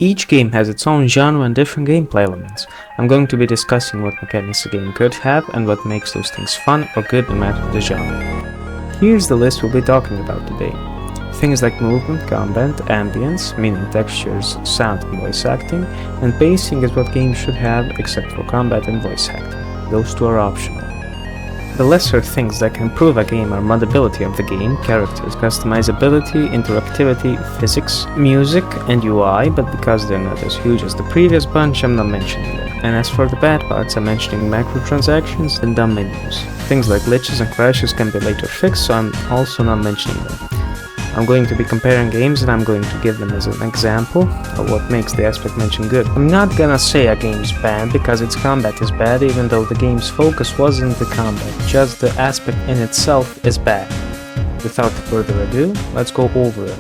Each game has its own genre and different gameplay elements. I'm going to be discussing what mechanics a game could have and what makes those things fun or good no matter the genre. Here's the list we'll be talking about today. Things like movement, combat, ambience, meaning textures, sound and voice acting, and pacing is what games should have except for combat and voice acting. Those two are optional. The lesser things that can improve a game are modability of the game, characters, customizability, interactivity, physics, music, and UI, but because they're not as huge as the previous bunch, I'm not mentioning them. And as for the bad parts, I'm mentioning microtransactions and dumb menus. Things like glitches and crashes can be later fixed, so I'm also not mentioning them. I'm going to be comparing games and I'm going to give them as an example of what makes the aspect mentioned good. I'm not gonna say a game's bad because its combat is bad, even though the game's focus wasn't the combat, just the aspect in itself is bad. Without further ado, let's go over it.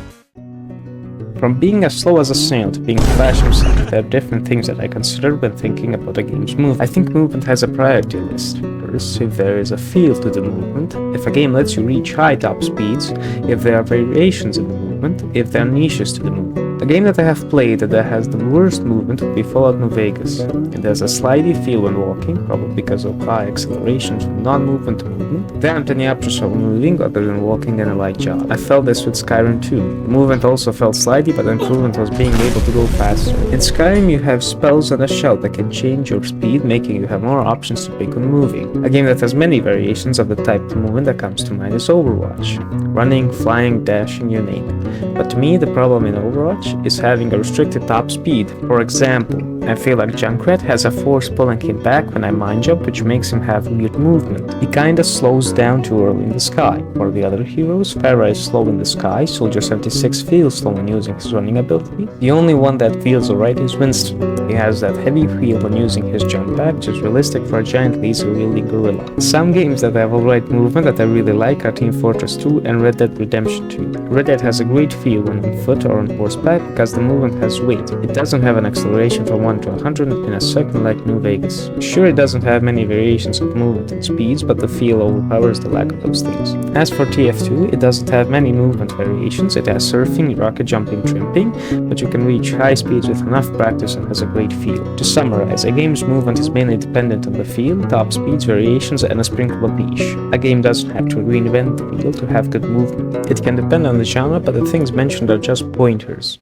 From being as slow as a snail to being flash himself, there are different things that I consider when thinking about a game's movement. I think movement has a priority list. First, if there is a feel to the movement, if a game lets you reach high top speeds, if there are variations in the movement, if there are niches to the movement. A game that I have played that has the worst movement would be Fallout New Vegas. It has a slidey feel when walking, probably because of high acceleration from non-movement to movement. There aren't any options for moving other than walking and a light jog. I felt this with Skyrim too. The movement also felt slidey, but the improvement was being able to go faster. In Skyrim you have spells and a shout that can change your speed, making you have more options to pick when moving. A game that has many variations of the type of movement that comes to mind is Overwatch. Running, flying, dashing, you name it. But to me the problem in Overwatch is having a restricted top speed. For example, I feel like Junkrat has a force pulling him back when I mind jump, which makes him have weird movement. He kinda slows down too early in the sky. For the other heroes, Pharah is slow in the sky, Soldier 76 feels slow when using his running ability. The only one that feels alright is Winston. He has that heavy feel when using his jump back, which is realistic for a giant laser-wielding gorilla. Some games that have alright movement that I really like are Team Fortress 2 and Red Dead Redemption 2. Red Dead has a great feel when on foot or on horseback because the movement has weight. It doesn't have an acceleration from 1 to 100 in a second like New Vegas. Sure, it doesn't have many variations of movement and speeds, but the feel overpowers the lack of those things. As for TF2, it doesn't have many movement variations. It has surfing, rocket jumping, trimping, but you can reach high speeds with enough practice and has a great feel. To summarize, a game's movement is mainly dependent on the feel, top speeds, variations, and a sprinkle of niche. A game doesn't have to reinvent the wheel to have good movement. It can depend on the genre, but the things mentioned are just pointers.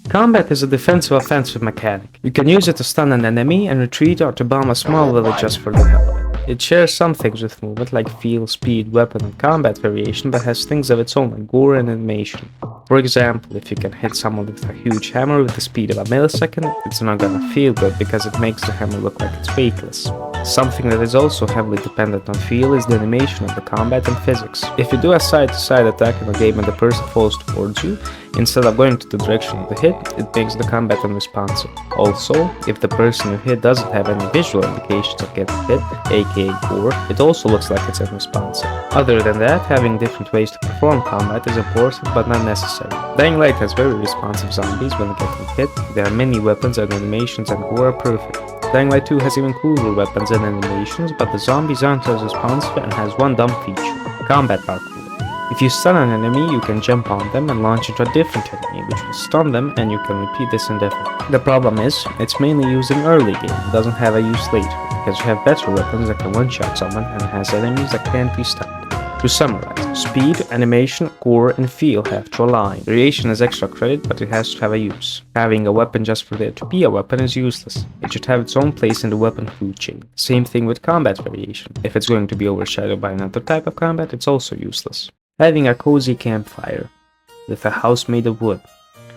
Combat is a defensive-offensive mechanic. You can use it to stun an enemy and retreat or to bomb a small village just for the hell of it. It shares some things with movement like feel, speed, weapon, and combat variation, but has things of its own like gore and animation. For example, if you can hit someone with a huge hammer with the speed of a millisecond, it's not gonna feel good because it makes the hammer look like it's weightless. Something that is also heavily dependent on feel is the animation of the combat and physics. If you do a side-to-side attack in a game and the person falls towards you, instead of going to the direction of the hit, it makes the combat unresponsive. Also, if the person you hit doesn't have any visual indications of getting hit, aka gore, it also looks like it's unresponsive. Other than that, having different ways to perform combat is important but not necessary. Dying Light has very responsive zombies when getting hit. There are many weapons and animations and gore are perfect. Dying Light 2 has even cooler weapons and animations, but the zombies aren't as responsive and has one dumb feature: combat parkour. If you stun an enemy, you can jump on them and launch into a different enemy, which will stun them, and you can repeat this indefinitely. The problem is, it's mainly used in early game, it doesn't have a use later, because you have better weapons that can one-shot someone and has enemies that can't be stunned. To summarize, speed, animation, core, and feel have to align. Variation is extra credit, but it has to have a use. Having a weapon just for there to be a weapon is useless. It should have its own place in the weapon food chain. Same thing with combat variation. If it's going to be overshadowed by another type of combat, it's also useless. Having a cozy campfire with a house made of wood,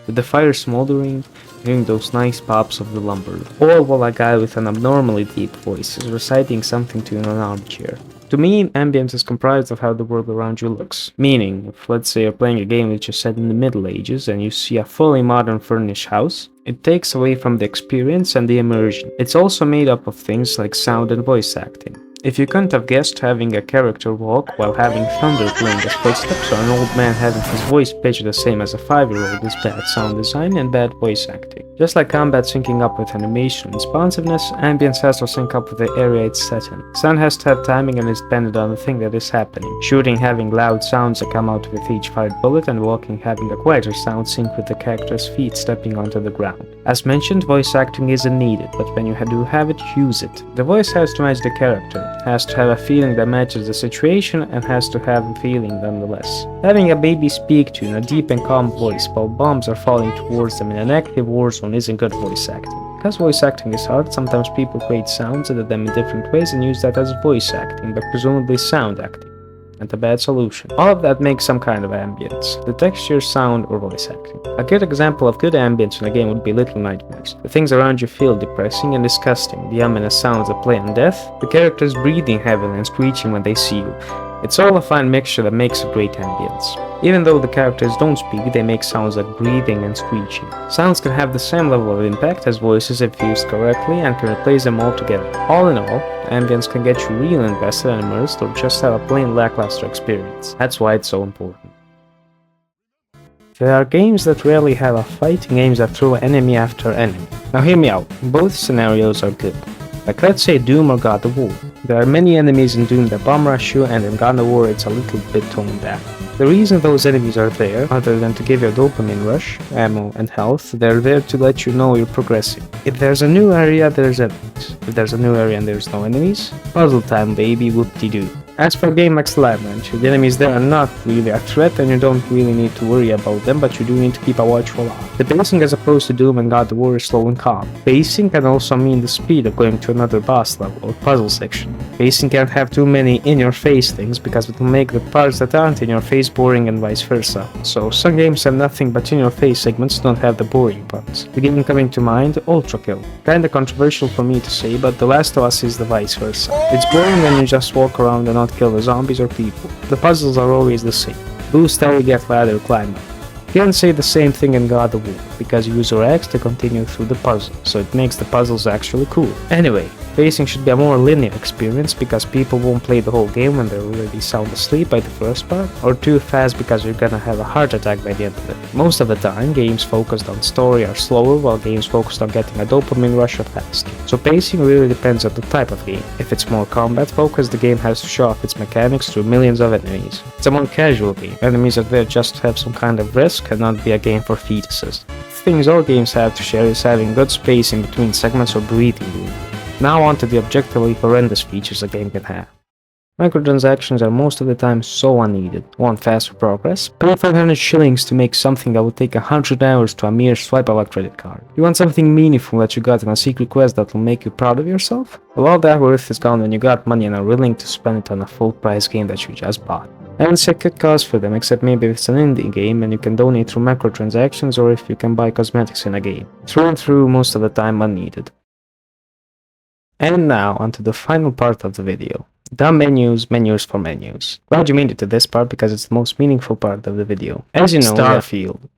with the fire smoldering, hearing those nice pops of the lumber, or while a guy with an abnormally deep voice is reciting something to you in an armchair. To me, ambience is comprised of how the world around you looks. Meaning, if let's say you're playing a game which is set in the Middle Ages and you see a fully modern furnished house, it takes away from the experience and the immersion. It's also made up of things like sound and voice acting. If you couldn't have guessed having a character walk while having thunder playing his footsteps or an old man having his voice pitched the same as a 5-year-old is bad sound design and bad voice acting. Just like combat syncing up with animation and responsiveness, ambience has to sync up with the area it's set in. Sound has to have timing and is dependent on the thing that is happening. Shooting having loud sounds that come out with each fired bullet, and walking having a quieter sound sync with the character's feet stepping onto the ground. As mentioned, voice acting isn't needed, but when you do have it, use it. The voice has to match the character, has to have a feeling that matches the situation, and has to have a feeling nonetheless. Having a baby speak to you in a deep and calm voice while bombs are falling towards them in an active war zone isn't good voice acting. Because voice acting is hard, sometimes people create sounds, edit them in different ways, and use that as voice acting, but presumably sound acting. And a bad solution. All of that makes some kind of ambience, the texture, sound, or voice acting. A good example of good ambience in a game would be Little Nightmares. The things around you feel depressing and disgusting, the ominous sounds that play on death, the characters breathing heavily and screeching when they see you. It's all a fine mixture that makes a great ambience. Even though the characters don't speak, they make sounds like breathing and screeching. Sounds can have the same level of impact as voices if used correctly and can replace them altogether. All in all, ambience can get you real invested and immersed or just have a plain lackluster experience. That's why it's so important. There are games that rarely have a fight and games that throw enemy after enemy. Now hear me out, both scenarios are good. Like let's say Doom or God of War. There are many enemies in Doom that bomb rush you, and in God of War it's a little bit toned down. The reason those enemies are there, other than to give you a dopamine rush, ammo and health, they're there to let you know you're progressing. If there's a new area, there's enemies. If there's a new area and there's no enemies, puzzle time baby, whoop-de-doo. As for game Excellent, the enemies there are not really a threat and you don't really need to worry about them, but you do need to keep a watchful eye. The pacing as opposed to Doom and God of War is slow and calm. Pacing can also mean the speed of going to another boss level or puzzle section. Pacing can't have too many in-your-face things because it will make the parts that aren't in your face boring and vice versa. So some games have nothing but in-your-face segments, don't have the boring parts. The game coming to mind, Ultra Kill. Kinda controversial for me to say, but The Last of Us is the vice versa. It's boring when you just walk around and not kill the zombies or people. The puzzles are always the same. Boost, get ladder, climb up. You can say the same thing in God of War, because you use your axe to continue through the puzzle, so it makes the puzzles actually cool. Anyway, pacing should be a more linear experience because people won't play the whole game when they're already sound asleep by the first part, or too fast because you're gonna have a heart attack by the end of it. Most of the time, games focused on story are slower, while games focused on getting a dopamine rush are faster. So pacing really depends on the type of game. If it's more combat focused, the game has to show off its mechanics through millions of enemies. It's a more casual game. Enemies are there just to have some kind of risk and not be a game for fetuses. The things all games have to share is having good space in between segments or breathing room. Now on to the objectively horrendous features a game can have. Microtransactions are most of the time so unneeded. Want faster progress? Pay 500 shillings to make something that would take 100 hours to a mere swipe of a credit card. You want something meaningful that you got in a secret quest that will make you proud of yourself? Well, all that worth is gone when you got money and are willing to spend it on a full price game that you just bought. I haven't set good cause for them, except maybe if it's an indie game and you can donate through microtransactions or if you can buy cosmetics in a game. Through and through, most of the time unneeded. And now, onto the final part of the video. The menus for menus. Glad you made it to this part because it's the most meaningful part of the video. As you know, Starfield.